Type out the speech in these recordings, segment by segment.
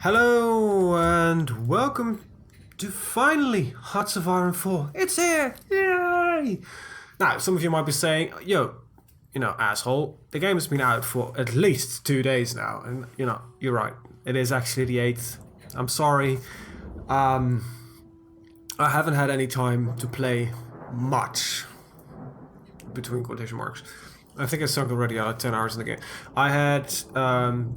Hello and welcome to finally Hearts of Iron 4. It's here! Yay! Now, some of you might be saying, yo, asshole, the game has been out for at least 2 days now. And, you're right. It is actually the 8th. I'm sorry. I haven't had any time to play much, between quotation marks. I think I sunk already out of 10 hours in the game. I had,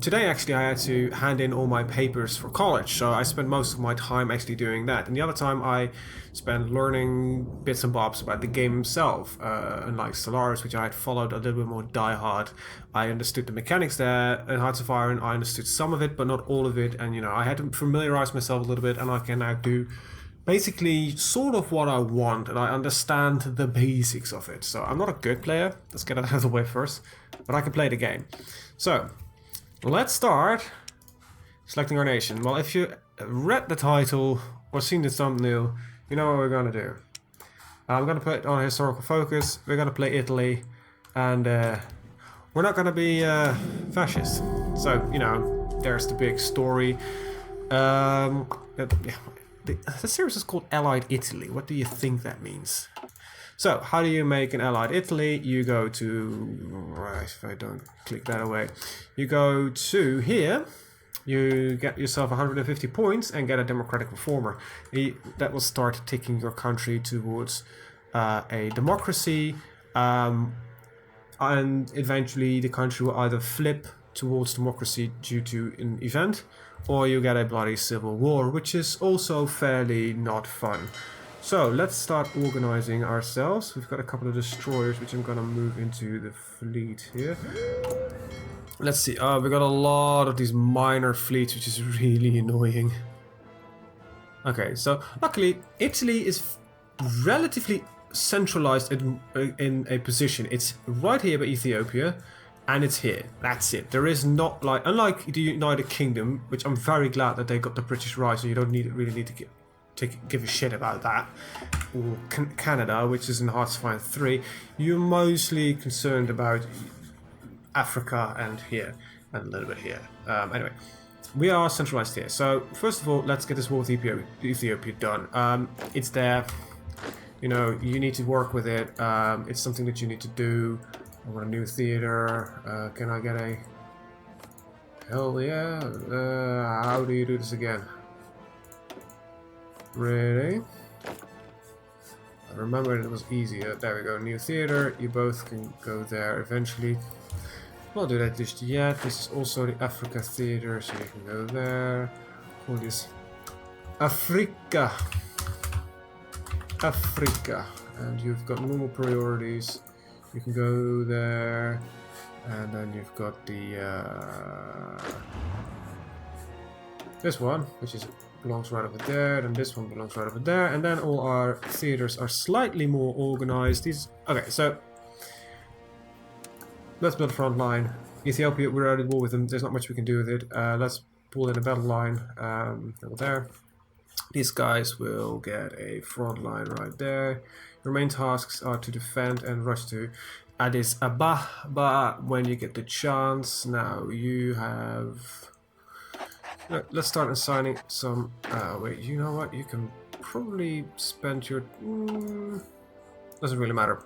today actually I had to hand in all my papers for college, so I spent most of my time actually doing that. And the other time I spent learning bits and bobs about the game itself. Unlike Stellaris, which I had followed a little bit more diehard, I understood the mechanics there. In Hearts of Iron, I understood some of it, but not all of it. And, I had to familiarize myself a little bit, and I can now do basically sort of what I want, and I understand the basics of it. So I'm not a good player, let's get it out of the way first, but I can play the game. So let's start selecting our nation. Well, if you read the title or seen the thumbnail, you know what we're gonna do. I'm gonna put on historical focus, we're gonna play Italy, and we're not gonna be fascist. So, there's the big story. The series is called Allied Italy. What do you think that means? So, how do you make an Allied Italy? You go to... if I don't click that away. You go to here. You get yourself 150 points and get a democratic reformer. That will start taking your country towards a democracy. And eventually the country will either flip towards democracy due to an event, or you get a bloody civil war, which is also fairly not fun. So let's start organizing ourselves. We've got a couple of destroyers, which I'm gonna move into the fleet here. Let's see. We got a lot of these minor fleets, which is really annoying. Okay, so luckily Italy is relatively centralized in a position. It's right here by Ethiopia. And it's here. That's it. There is not unlike the United Kingdom, which I'm very glad that they got the British right, so you don't really need to give a shit about that. Or Canada, which is in Hearts of Iron 3, you're mostly concerned about Africa and here, and a little bit here. Anyway, we are centralized here. So first of all, let's get this war with Ethiopia done. It's there. You need to work with it. It's something that you need to do. I want a new theater. Can I get a... Hell yeah. How do you do this again? Really? I remember it was easier. There we go. New theater. You both can go there eventually. We'll do that just yet. This is also the Africa theater, so you can go there. Call this Africa. Africa. And you've got normal priorities. You can go there, and then you've got the this one, which belongs right over there, and this one belongs right over there, and then all our theaters are slightly more organized. Okay, so let's build a front line. Ethiopia, we're out at war with them. There's not much we can do with it. Let's pull in a battle line over there. These guys will get a front line right there. Your main tasks are to defend and rush to Addis Ababa when you get the chance. Now you have... let's start assigning some... wait, you know what? You can probably spend your... doesn't really matter.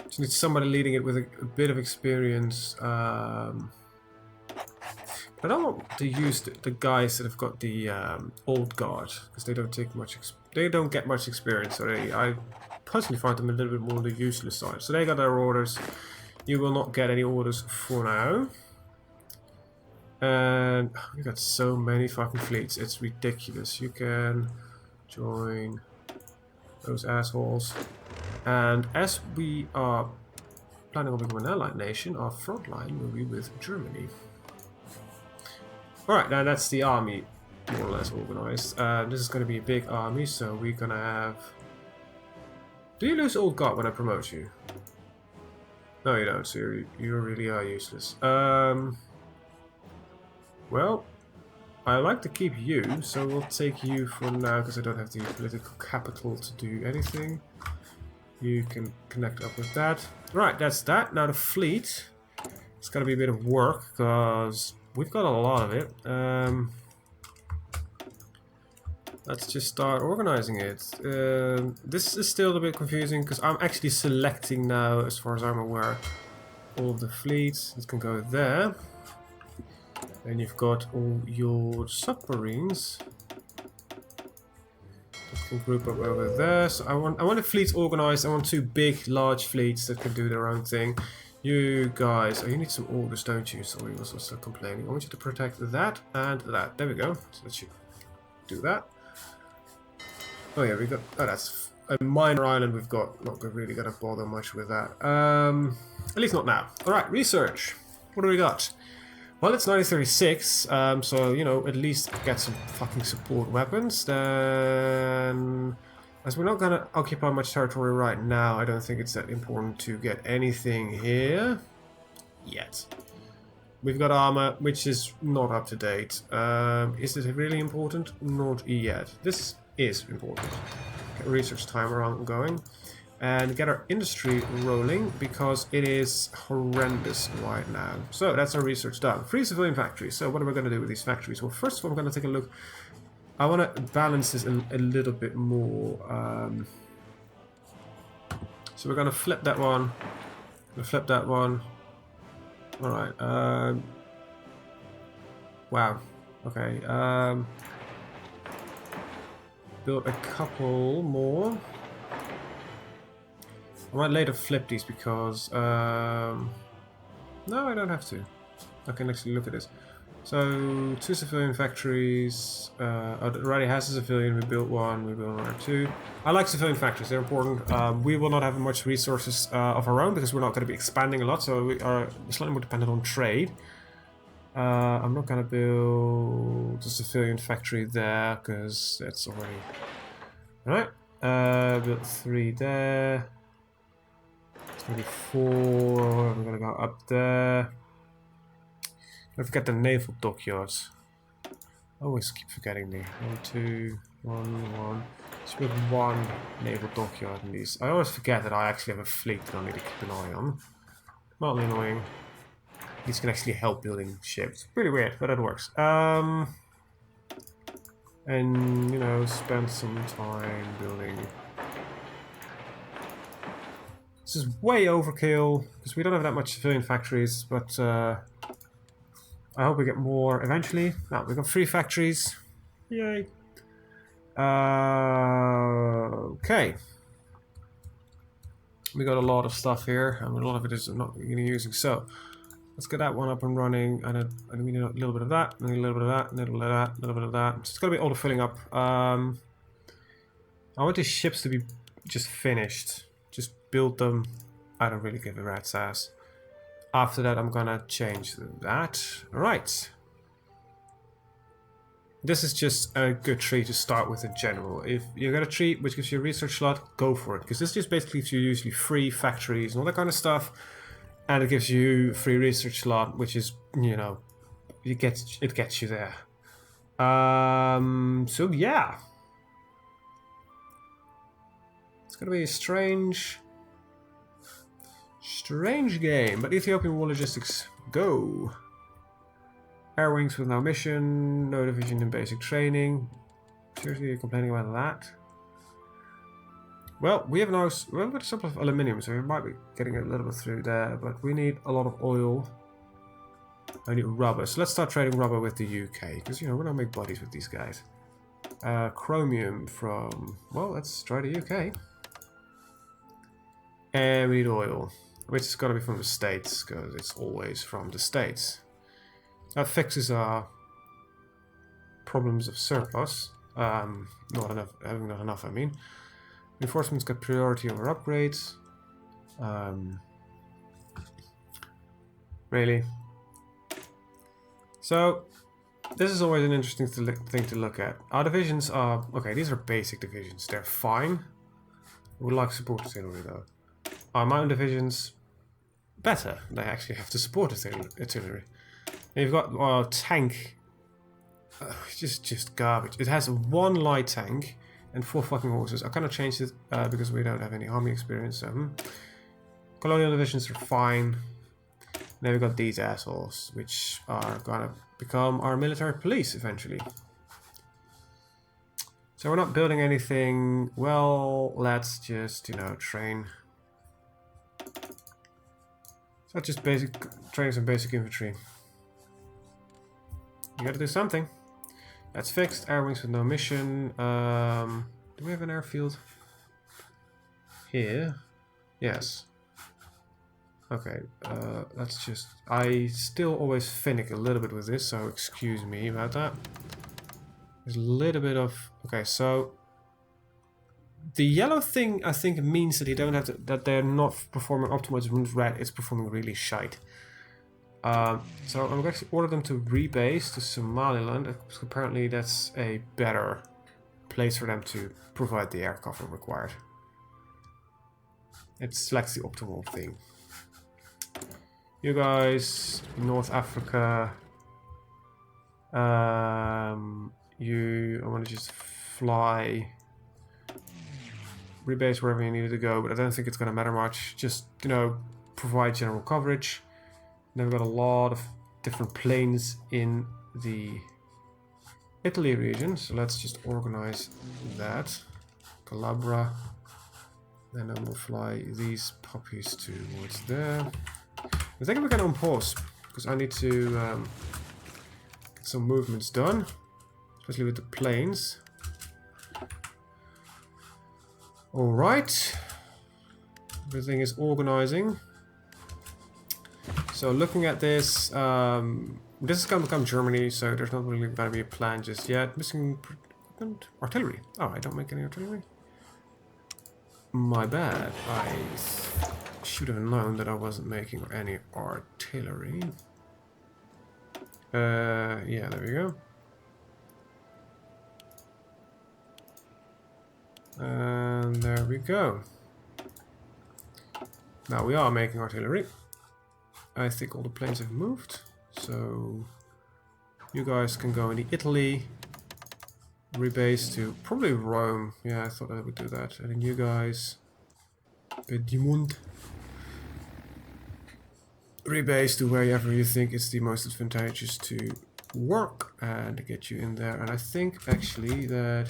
Just need somebody leading it with a bit of experience. I don't want to use the guys that have got the old guard, because they don't take much. They don't get much experience. So I personally find them a little bit more on the useless side. So they got their orders. You will not get any orders for now. And we got so many fucking fleets. It's ridiculous. You can join those assholes. And as we are planning on becoming an allied nation, our front line will be with Germany. Alright, now that's the army more or less organized. This is going to be a big army, so we're going to have... Do you lose old guard when I promote you? No, you don't, so you really are useless. Well, I like to keep you, so we'll take you for now, because I don't have the political capital to do anything. You can connect up with that. Right, that's that. Now the fleet. It's going to be a bit of work, because... we've got a lot of it. Let's just start organizing it. This is still a bit confusing because I'm actually selecting now, as far as I'm aware, all of the fleets. It can go there. And you've got all your submarines. That can group up over there. So I want the fleets organized. I want two big, large fleets that can do their own thing. You guys, you need some orders, don't you? So we also start complaining. I want you to protect that and that. There we go. So that should do that. Oh yeah, we got. Oh, that's a minor island we've got. Not really gonna bother much with that. At least not now. All right, research. What do we got? Well, it's 1936, so you know, at least get some fucking support weapons. Then, as we're not gonna occupy much territory right now, I don't think it's that important to get anything here yet. We've got armor, which is not up to date. Is this really important? Not yet. This is important. Get research timer on going. And get our industry rolling, because it is horrendous right now. So that's our research done. Free civilian factories. So what are we going to do with these factories? Well, first of all, I'm going to take a look. I want to balance this a little bit more. So we're going to flip that one. We'll flip that one. All right. Wow. Okay. Build a couple more. I might later flip these because... no, I don't have to. I can actually look at this. So, 2 civilian factories. It already has a civilian. We built one. We built another 2. I like civilian factories. They're important. We will not have much resources of our own because we're not going to be expanding a lot. So we are slightly more dependent on trade. I'm not going to build a civilian factory there because that's already... Alright. Built 3 there. 24, we're gonna go up there. Don't forget the naval dockyards. I always keep forgetting the 1, 2, 1, 1. Let's put 1 naval dockyard in these. I always forget that I actually have a fleet that I need to keep an eye on. Mildly annoying. These can actually help building ships. Pretty weird, but it works. And you know, spend some time building. This is way overkill, because we don't have that much civilian factories, but I hope we get more eventually. Now, we've got 3 factories. Yay. Okay. We got a lot of stuff here, and a lot of it is not really using. So, let's get that one up and running, and we need a little bit of that, and a little bit of that, a little bit of that, a little bit of that. So it's going to be auto filling up. I want these ships to be just finished. Just build them. I don't really give a rat's ass. After that, I'm gonna change that. Alright. This is just a good tree to start with in general. If you got a tree which gives you a research slot, go for it. Because this just basically gives you usually free factories and all that kind of stuff. And it gives you free research slot, which is, you know, it gets you there. So yeah. It's gonna be a strange game, but Ethiopian War Logistics, go! Air Wings with no mission, no division in basic training. Seriously, you're complaining about that? Well, we have got a surplus of aluminium, so we might be getting a little bit through there, but we need a lot of oil. I need rubber, so let's start trading rubber with the UK, because, you know, we don't make buddies with these guys. Chromium from, well, let's try the UK. And we need oil, which is going to be from the States, because it's always from the States. That fixes our problems of surplus. Not enough, having not enough, I mean. Reinforcements got priority over upgrades. Really? So, this is always an interesting thing to look at. Our divisions are... Okay, these are basic divisions. They're fine. We like support artillery, though. Our mountain divisions... better. They actually have to support artillery. And you've got our tank. Just garbage. It has 1 light tank and 4 fucking horses. I kind of changed it because we don't have any army experience. So, colonial divisions are fine. Then we've got these assholes, which are gonna become our military police eventually. So we're not building anything. Well, let's just, you know, train. So just basic training some basic infantry. You gotta do something. That's fixed. Air wings with no mission. Do we have an airfield? Here? Yes. Okay, let's just... I still always finick a little bit with this, so excuse me about that. There's a little bit of... Okay, so... The yellow thing, I think, means that you don't have to, that they're not performing optimized runes. Red, it's performing really shite. So I'm going to order them to rebase to Somaliland, because apparently that's a better place for them to provide the air cover required. It selects the optimal thing. You guys, North Africa. I want to just fly, rebase wherever you needed to go, but I don't think it's going to matter much. Just, you know, provide general coverage. Then we've got a lot of different planes in the Italy region, so let's just organize that. Calabria. Then I will fly these puppies towards there. I think we can unpause, because I need to get some movements done, especially with the planes. Alright. Everything is organizing. So looking at this, this is going to become Germany, so there's not really going to be a plan just yet. Missing artillery. Oh, I don't make any artillery. My bad. I should have known that I wasn't making any artillery. Yeah, there we go. And there we go. Now we are making artillery. I think all the planes have moved, so you guys can go into Italy, rebase to probably Rome. Yeah, I thought I would do that. And then you guys, Piedmont, rebase to wherever you think it's the most advantageous to work and get you in there. And I think actually that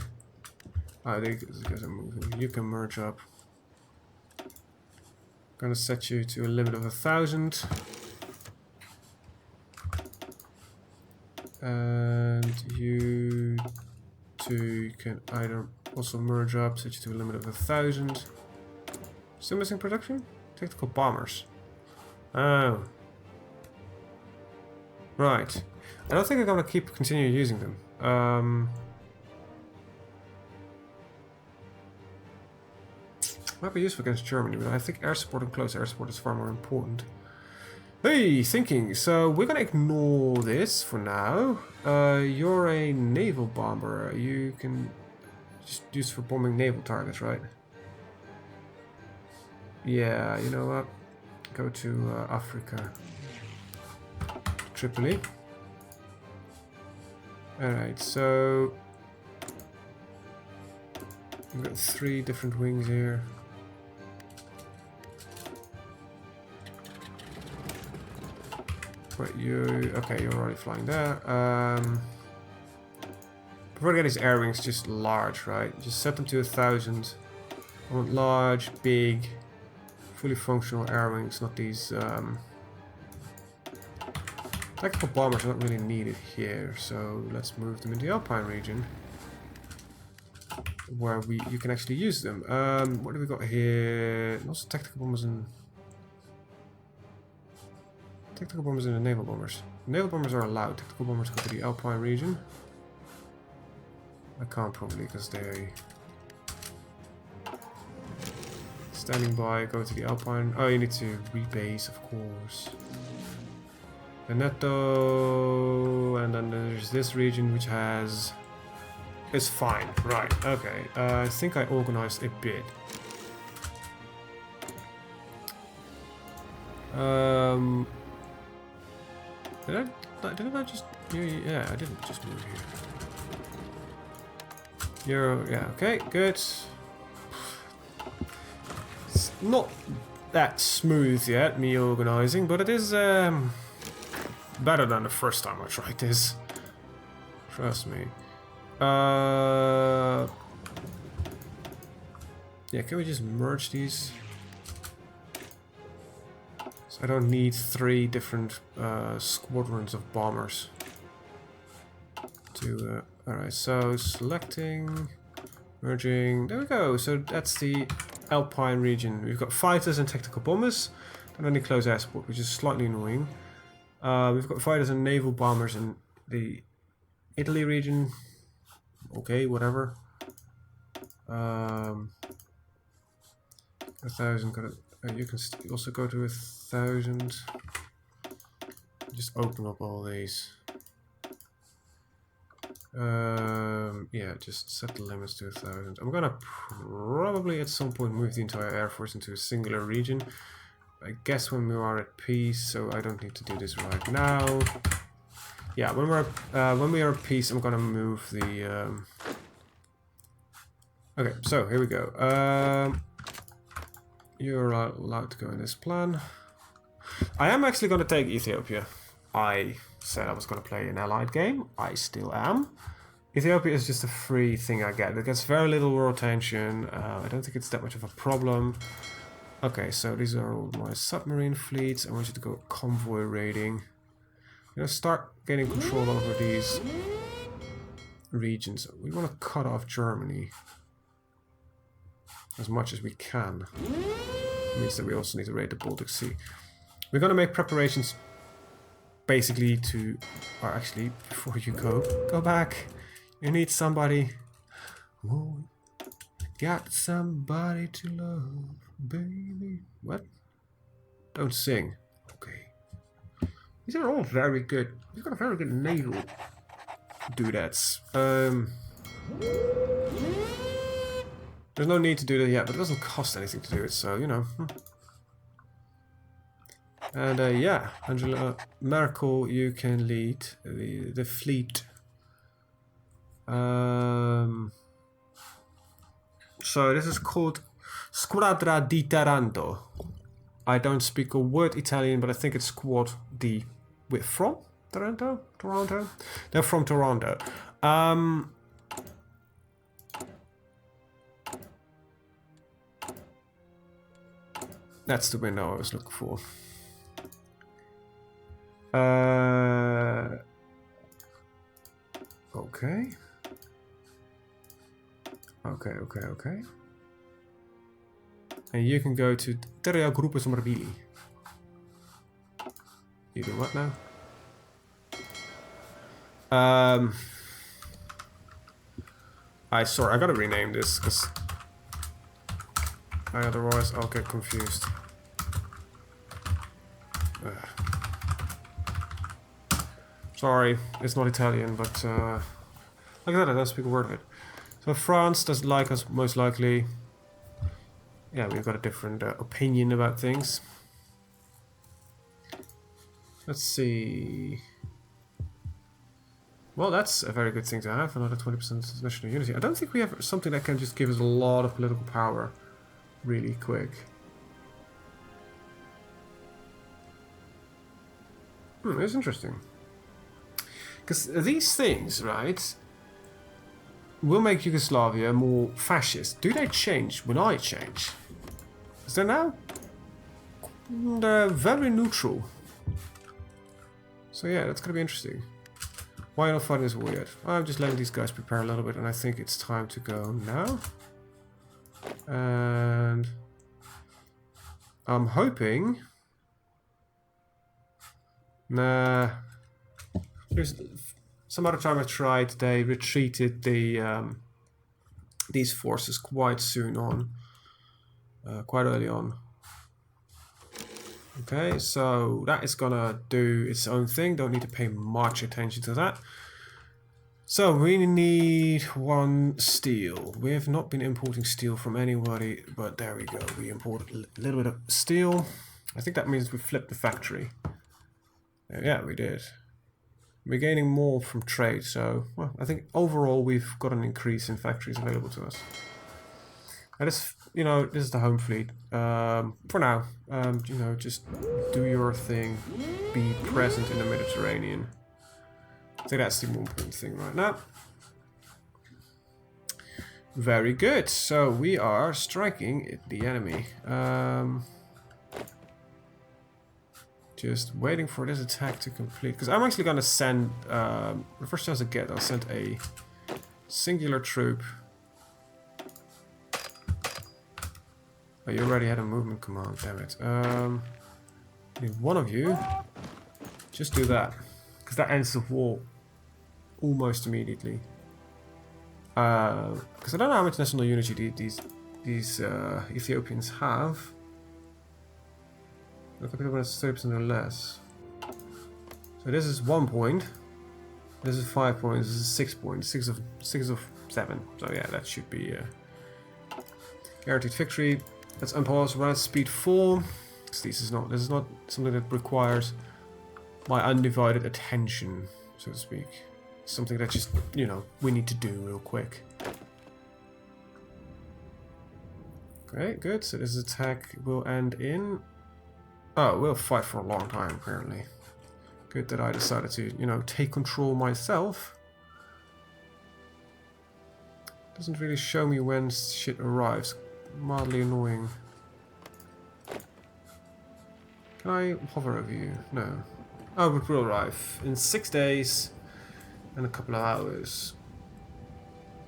these guys are moving. You can merge up. Gonna set you to a limit of 1,000. And you two can either also merge up, set you to a limit of 1,000. Still missing production? Tactical bombers. Oh. Right. I don't think I'm gonna continue using them. Might be useful against Germany, but I think air support and close air support is far more important. Hey, thinking. So we're gonna ignore this for now. You're a naval bomber. You can just use for bombing naval targets, right? Yeah, you know what? Go to Africa. Tripoli. Alright, so we've got 3 different wings here. Wait, okay, you're already flying there. Before I get these air wings, just large, right? Just set them to 1,000. I want large, big, fully functional air wings, not these tactical bombers are not really needed here, so let's move them into the Alpine region, where you can actually use them. What do we got here? Also tactical bombers and the naval bombers. Naval bombers are allowed. Tactical bombers go to the Alpine region. I can't probably because they standing by. Go to the Alpine. Oh, you need to rebase, of course. Veneto, and then there's this region which has... It's fine, right, okay. I think I organized a bit. Didn't I just... Yeah, I didn't just move here. Yeah, okay, good. It's not that smooth yet, me organizing, but it is better than the first time I tried this. Trust me. Yeah, can we just merge these? So I don't need 3 different squadrons of bombers. To alright, so selecting, merging. There we go. So that's the Alpine region. We've got fighters and tactical bombers, and only close air support, which is slightly annoying. We've got fighters and naval bombers in the Italy region. Okay, whatever. 1,000. You can also go to 1,000. Just open up all these. Yeah, just set the limits to 1,000. I'm gonna probably at some point move the entire Air Force into a singular region. I guess when we are at peace, so I don't need to do this right now. Yeah, when we are at peace, I'm gonna move the. Okay, so here we go. You're allowed to go in this plan. I am actually gonna take Ethiopia. I said I was gonna play an allied game. I still am. Ethiopia is just a free thing I get. It gets very little world tension. I don't think it's that much of a problem. Okay, so these are all my submarine fleets. I want you to go convoy raiding. You know, start getting control over these regions. We want to cut off Germany as much as we can. It means that we also need to raid the Baltic Sea. We're going to make preparations basically to... Or actually, before you go back. You need somebody. Oh, got somebody to love, baby. What? Don't sing. Okay. These are all very good. You've got a very good naval doodads. There's no need to do that yet, but it doesn't cost anything to do it, so, you know. And, yeah, Angela Merkel, you can lead the fleet. So this is called Squadra di Taranto. I don't speak a word Italian, but I think it's Squad di... Wait, from Toronto? Toronto? They're from Toronto. That's the window I was looking for. Okay. Okay. And you can go to Terra Gruppo Mobili. You do what now? Sorry, I gotta rename this because otherwise I'll get confused. Sorry, it's not Italian, but like that, I don't speak a word of it. So France doesn't like us, most likely. Yeah, we've got a different opinion about things. Let's see. Well, that's a very good thing to have, another 20% national unity. I don't think we have something that can just give us a lot of political power really quick. It's interesting. Because these things, right, will make Yugoslavia more fascist. Do they change when I change? Is there now? They're very neutral. So yeah, that's gonna be interesting. Why not fighting this war yet? I'm just letting these guys prepare a little bit, and I think it's time to go now. And I'm hoping... Nah... There's some other time I tried, they retreated these forces quite soon on. Quite early on. Okay, so that is gonna do its own thing. Don't need to pay much attention to that. So we need 1 steel. We have not been importing steel from anybody, but there we go. We imported a little bit of steel. I think that means we flipped the factory. Yeah, we did. We're gaining more from trade, so well, I think overall we've got an increase in factories available to us. And this, you know, this is the home fleet. For now, you know, just do your thing, be present in the Mediterranean. I think that's the more important thing right now. Very good. So we are striking the enemy. Just waiting for this attack to complete. Because I'm actually going to send... the first chance I get, I'll send a singular troop. Oh, you already had a movement command, damn it. Need one of you. Just do that. Because that ends the war almost immediately. Because I don't know how much national unity these Ethiopians have. Look at people with 30% or less. So this is 1 point. This is 5 points. This is 6 points. 6 of 7. So yeah, that should be guaranteed victory. Let's unpause. Run at speed 4. This is not something that requires my undivided attention, so to speak. Something that just, you know, we need to do real quick. Okay, good. So this attack will end in... Oh, we'll fight for a long time, apparently. Good that I decided to, you know, take control myself. Doesn't really show me when shit arrives. Mildly annoying. Can I hover over you? No. Oh, it will arrive in 6 days and a couple of hours.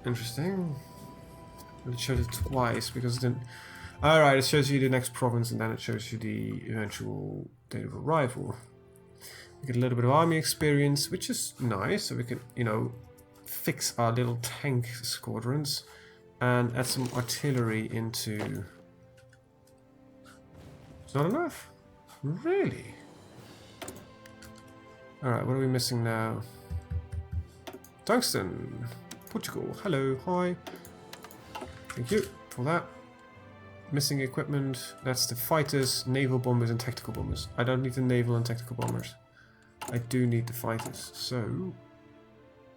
Interesting. It shows it twice because it didn't... Alright, it shows you the next province and then it shows you the eventual date of arrival. We get a little bit of army experience, which is nice, so we can, you know, fix our little tank squadrons and add some artillery into... It's not enough? Really? Alright, what are we missing now? Tungsten! Portugal, hello, hi. Thank you for that. Missing equipment, that's the fighters, naval bombers and tactical bombers. I don't need the naval and tactical bombers. I do need the fighters, so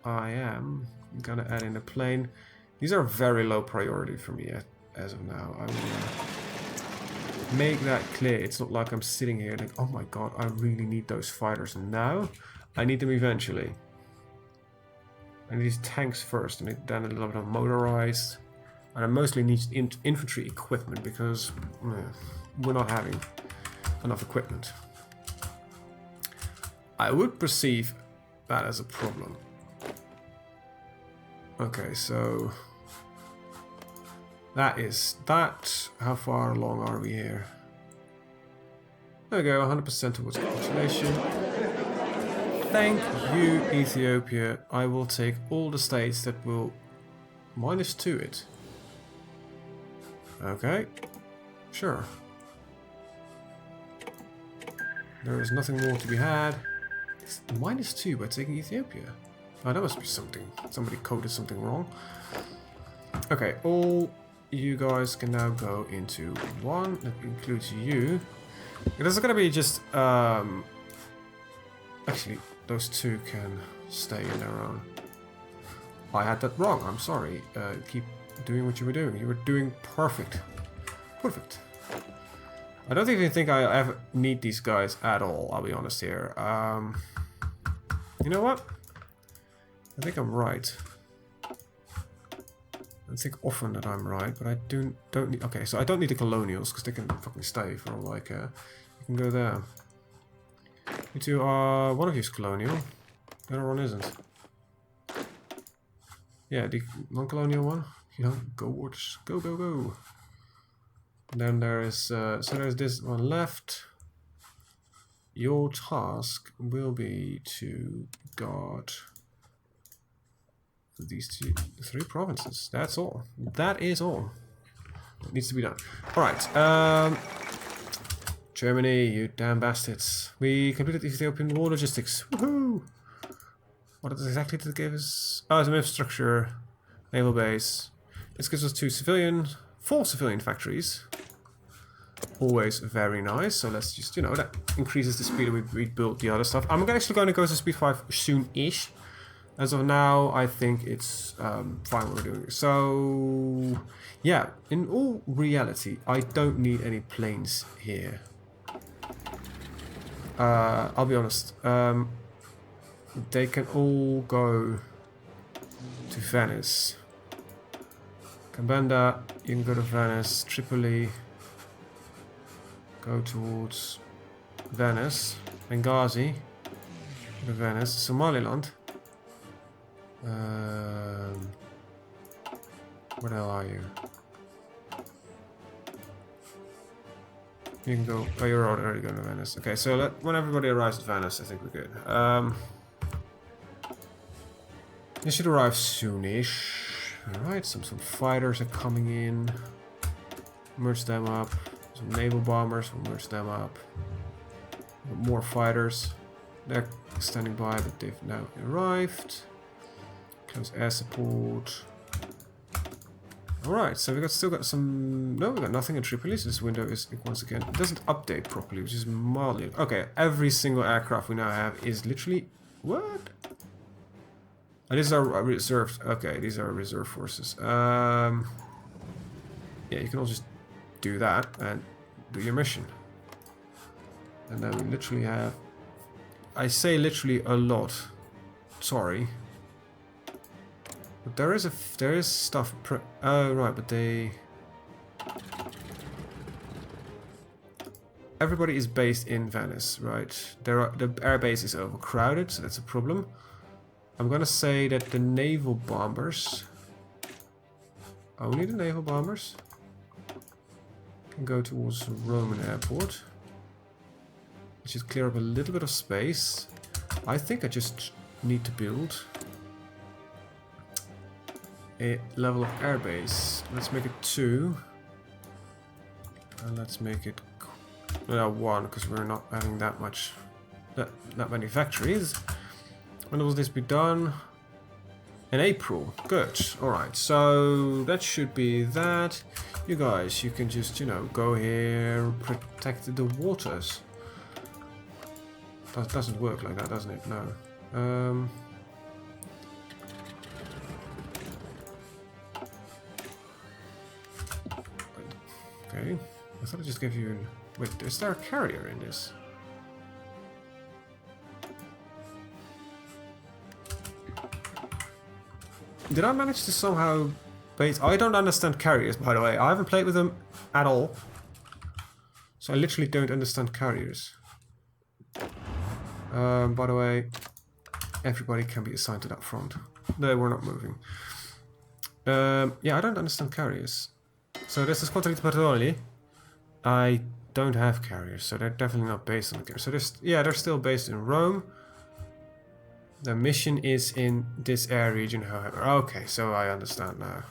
I am gonna add in a plane. These are very low priority for me as of now. I will make that clear. It's not like I'm sitting here like, oh my god, I really need those fighters now. I need them eventually. I need these tanks first, and then a little bit of motorized. And I mostly need infantry equipment because we're not having enough equipment. I would perceive that as a problem. Okay, so that is that. How far along are we here? There we go, 100% towards capitulation. Thank you, Ethiopia. I will take all the states that will -2 it. Okay, sure. There is nothing more to be had. It's -2 by taking Ethiopia. Oh, that must be something. Somebody coded something wrong. Okay, all you guys can now go into one. That includes you. This is gonna be just actually, those two can stay in their own. I had that wrong. I'm sorry. Keep doing what you were doing. You were doing perfect. Perfect. I don't even think I ever need these guys at all, I'll be honest here. You know what? I think I'm right. I think often that I'm right, but I don't need... Okay, so I don't need the colonials, because they can fucking stay for all I care. You can go there. You two are... One of you is colonial. The other one isn't. Yeah, the non-colonial one. You know, go watch. Go, go, go. Then there is, so there's this one left. Your task will be to guard these three provinces. That's all. That is all. It needs to be done. Alright, Germany, you damn bastards. We completed Ethiopian war logistics. Woohoo! What exactly did it give us? Oh, it's an infrastructure, naval base. This gives us 4 civilian factories. Always very nice. So let's just, you know, that increases the speed that we built the other stuff. I'm actually going to go to speed 5 soon-ish. As of now, I think it's fine what we're doing. So, yeah, in all reality, I don't need any planes here. I'll be honest. They can all go to Venice. Cabenda, you can go to Venice. Tripoli, go towards Venice. Benghazi, go to Venice. Somaliland. Where the hell are you? You can go. Oh, you're already going to Venice. Okay, so when everybody arrives at Venice, I think we're good. They should arrive soonish. Alright, some fighters are coming in. Merge them up. Some naval bombers, we'll merge them up. More fighters. They're standing by, but they've now arrived. Close air support. Alright, so we still got some... No, we got nothing in Tripoli, so this window is, once again, it doesn't update properly, which is mildly... Okay, every single aircraft we now have is literally... What? Oh, these are reserved... Okay, these are reserve forces. Yeah, you can all just do that and do your mission. And then we literally have... I say literally a lot. Sorry. But there is stuff. Oh right, but everybody is based in Venice, right? The airbase is overcrowded, so that's a problem. I'm gonna say that the naval bombers, only the naval bombers, can go towards Roman airport. It should clear up a little bit of space. I think I just need to build a level of airbase. Let's make it 2. And let's make it 1, because we're not having that many factories. When will this be done? In April. Good. Alright, so that should be that. You guys, you can just, go here, protect the waters. That doesn't work like that, doesn't it? No. Okay, I thought I just gave you... Wait, is there a carrier in this? Did I manage to somehow base... I don't understand carriers, by the way. I haven't played with them at all. So I literally don't understand carriers. By the way, everybody can be assigned to that front. No, we're not moving. Yeah, I don't understand carriers. So this is Quantum Patroli. I don't have carriers, so they're definitely not based on the carriers. So they're still based in Rome. The mission is in this air region, however. Okay, so I understand now.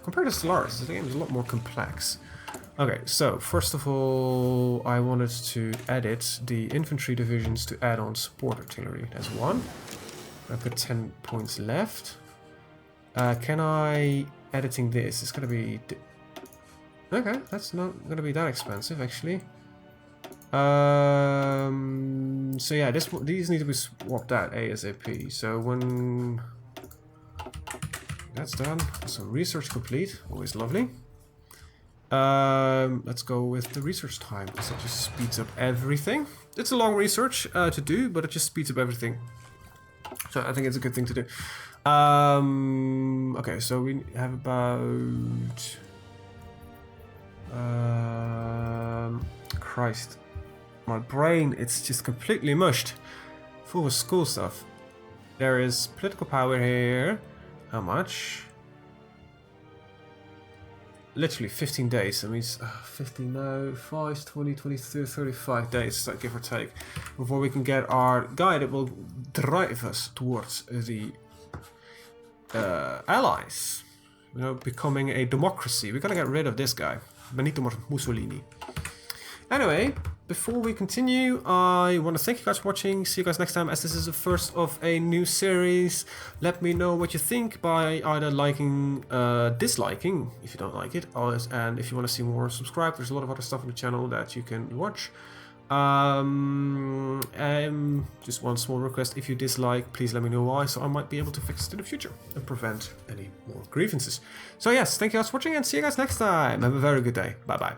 Compared to Stellaris, the game is a lot more complex. Okay, so first of all, I wanted to edit the infantry divisions to add on support artillery. That's 1. I've got 10 points left. Can I... Editing this, it's gonna be... Okay, that's not gonna be that expensive, actually. So yeah, these need to be swapped out ASAP. So when... That's done. So research complete, always lovely. Let's go with the research time, because it just speeds up everything. It's a long research to do, but it just speeds up everything. So I think it's a good thing to do. Okay, so we have about... Christ. My brain, it's just completely mushed. Full of school stuff. There is political power here. How much? Literally 15 days. That means 15 now, 5, 20, 22, 35 days, give or take, before we can get our guy that will drive us towards the allies. Becoming a democracy. We're gonna get rid of this guy, Benito Mussolini. Anyway, before we continue, I want to thank you guys for watching. See you guys next time, as this is the first of a new series. Let me know what you think by either liking, disliking, if you don't like it, and if you want to see more, subscribe. There's a lot of other stuff on the channel that you can watch. Just one small request: if you dislike, please let me know why, so I might be able to fix it in the future and prevent any more grievances. So yes, thank you guys for watching, and see you guys next time. Have a very good day. Bye bye.